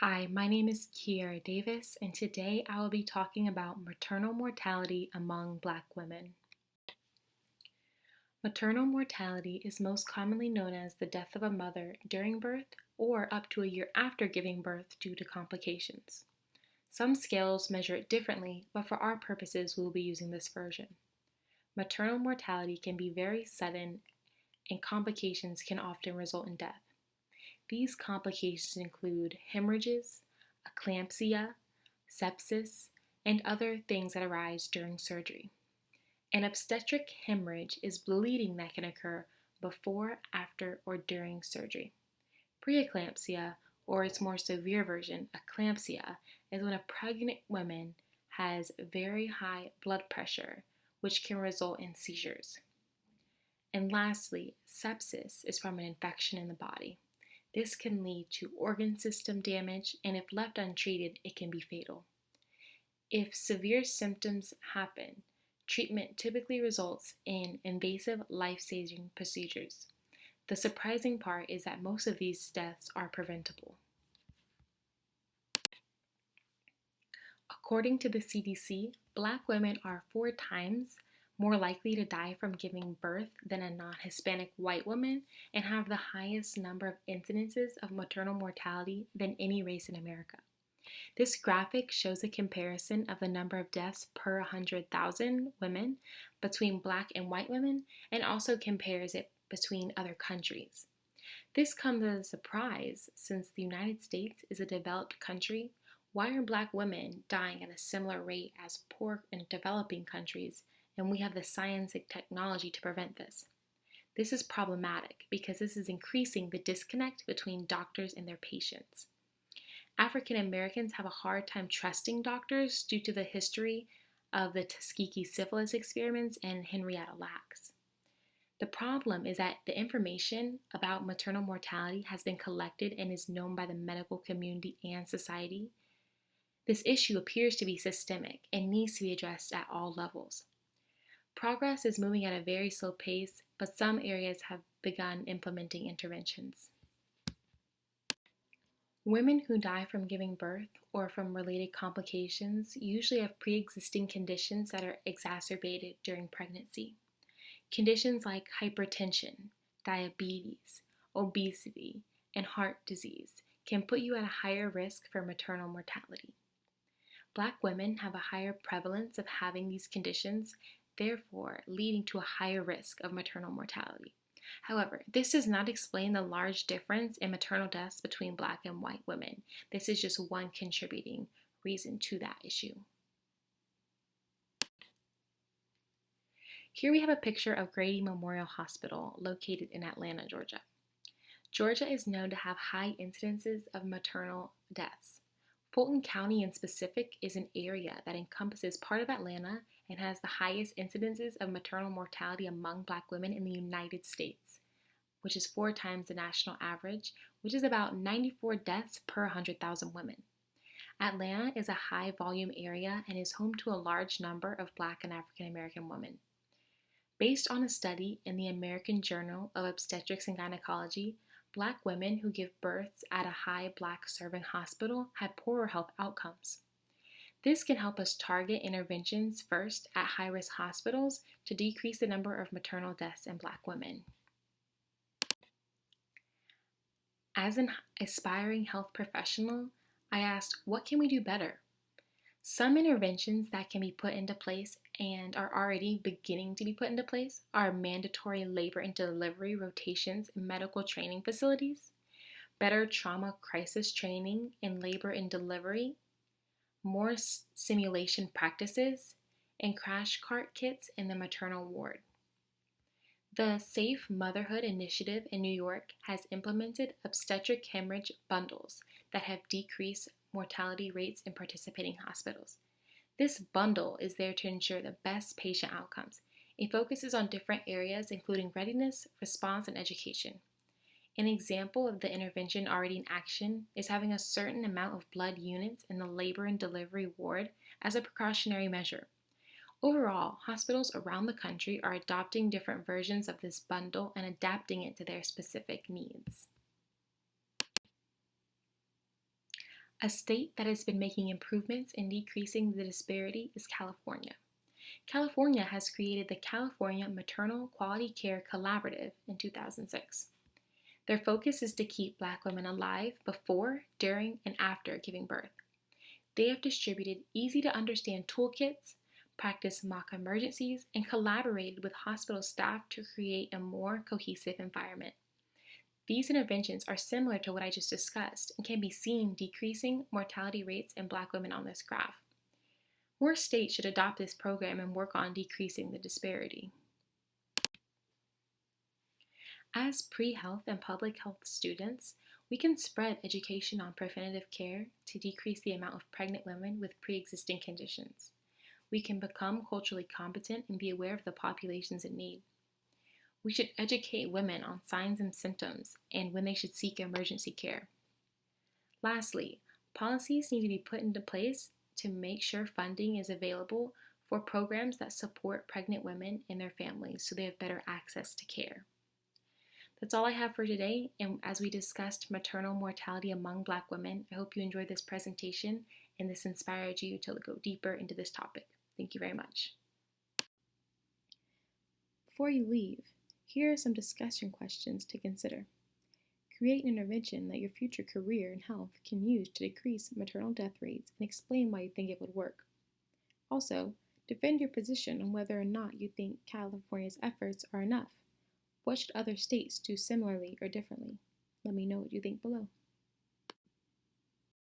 Hi, my name is Kiera Davis, and today I will be talking about maternal mortality among Black women. Maternal mortality is most commonly known as the death of a mother during birth or up to a year after giving birth due to complications. Some scales measure it differently, but for our purposes, we will be using this version. Maternal mortality can be very sudden, and complications can often result in death. These complications include hemorrhages, eclampsia, sepsis, and other things that arise during surgery. An obstetric hemorrhage is bleeding that can occur before, after, or during surgery. Preeclampsia, or its more severe version, eclampsia, is when a pregnant woman has very high blood pressure, which can result in seizures. And lastly, sepsis is from an infection in the body. This can lead to organ system damage, and if left untreated, it can be fatal. If severe symptoms happen, treatment typically results in invasive life-saving procedures. The surprising part is that most of these deaths are preventable. According to the CDC, Black women are 4 times more likely to die from giving birth than a non-Hispanic white woman and have the highest number of incidences of maternal mortality than any race in America. This graphic shows a comparison of the number of deaths per 100,000 women between Black and white women and also compares it between other countries. This comes as a surprise since the United States is a developed country. Why are Black women dying at a similar rate as poor and developing countries, and we have the science and technology to prevent this? This is problematic because this is increasing the disconnect between doctors and their patients. African Americans have a hard time trusting doctors due to the history of the Tuskegee syphilis experiments and Henrietta Lacks. The problem is that the information about maternal mortality has been collected and is known by the medical community and society. This issue appears to be systemic and needs to be addressed at all levels. Progress is moving at a very slow pace, but some areas have begun implementing interventions. Women who die from giving birth or from related complications usually have pre-existing conditions that are exacerbated during pregnancy. Conditions like hypertension, diabetes, obesity, and heart disease can put you at a higher risk for maternal mortality. Black women have a higher prevalence of having these conditions, therefore leading to a higher risk of maternal mortality. However, this does not explain the large difference in maternal deaths between Black and white women. This is just one contributing reason to that issue. Here we have a picture of Grady Memorial Hospital located in Atlanta, Georgia. Georgia is known to have high incidences of maternal deaths. Fulton County in specific is an area that encompasses part of Atlanta and has the highest incidences of maternal mortality among Black women in the United States, which is 4 times the national average, which is about 94 deaths per 100,000 women. Atlanta is a high volume area and is home to a large number of Black and African American women. Based on a study in the American Journal of Obstetrics and Gynecology, Black women who give births at a high Black serving hospital had poorer health outcomes. This can help us target interventions first at high-risk hospitals to decrease the number of maternal deaths in Black women. As an aspiring health professional, I asked, what can we do better? Some interventions that can be put into place and are already beginning to be put into place are mandatory labor and delivery rotations in medical training facilities, better trauma crisis training in labor and delivery, more simulation practices, and crash cart kits in the maternal ward. The Safe Motherhood Initiative in New York has implemented obstetric hemorrhage bundles that have decreased mortality rates in participating hospitals. This bundle is there to ensure the best patient outcomes. It focuses on different areas including readiness, response, and education. An example of the intervention already in action is having a certain amount of blood units in the labor and delivery ward as a precautionary measure. Overall, hospitals around the country are adopting different versions of this bundle and adapting it to their specific needs. A state that has been making improvements in decreasing the disparity is California. California has created the California Maternal Quality Care Collaborative in 2006. Their focus is to keep Black women alive before, during, and after giving birth. They have distributed easy to understand toolkits, practiced mock emergencies, and collaborated with hospital staff to create a more cohesive environment. These interventions are similar to what I just discussed and can be seen decreasing mortality rates in Black women on this graph. More states should adopt this program and work on decreasing the disparity. As pre-health and public health students, we can spread education on preventative care to decrease the amount of pregnant women with pre-existing conditions. We can become culturally competent and be aware of the populations in need. We should educate women on signs and symptoms and when they should seek emergency care. Lastly, policies need to be put into place to make sure funding is available for programs that support pregnant women and their families so they have better access to care. That's all I have for today, and as we discussed maternal mortality among Black women, I hope you enjoyed this presentation and this inspired you to go deeper into this topic. Thank you very much. Before you leave, here are some discussion questions to consider. Create an intervention that your future career and health can use to decrease maternal death rates and explain why you think it would work. Also, defend your position on whether or not you think California's efforts are enough. What should other states do similarly or differently? Let me know what you think below.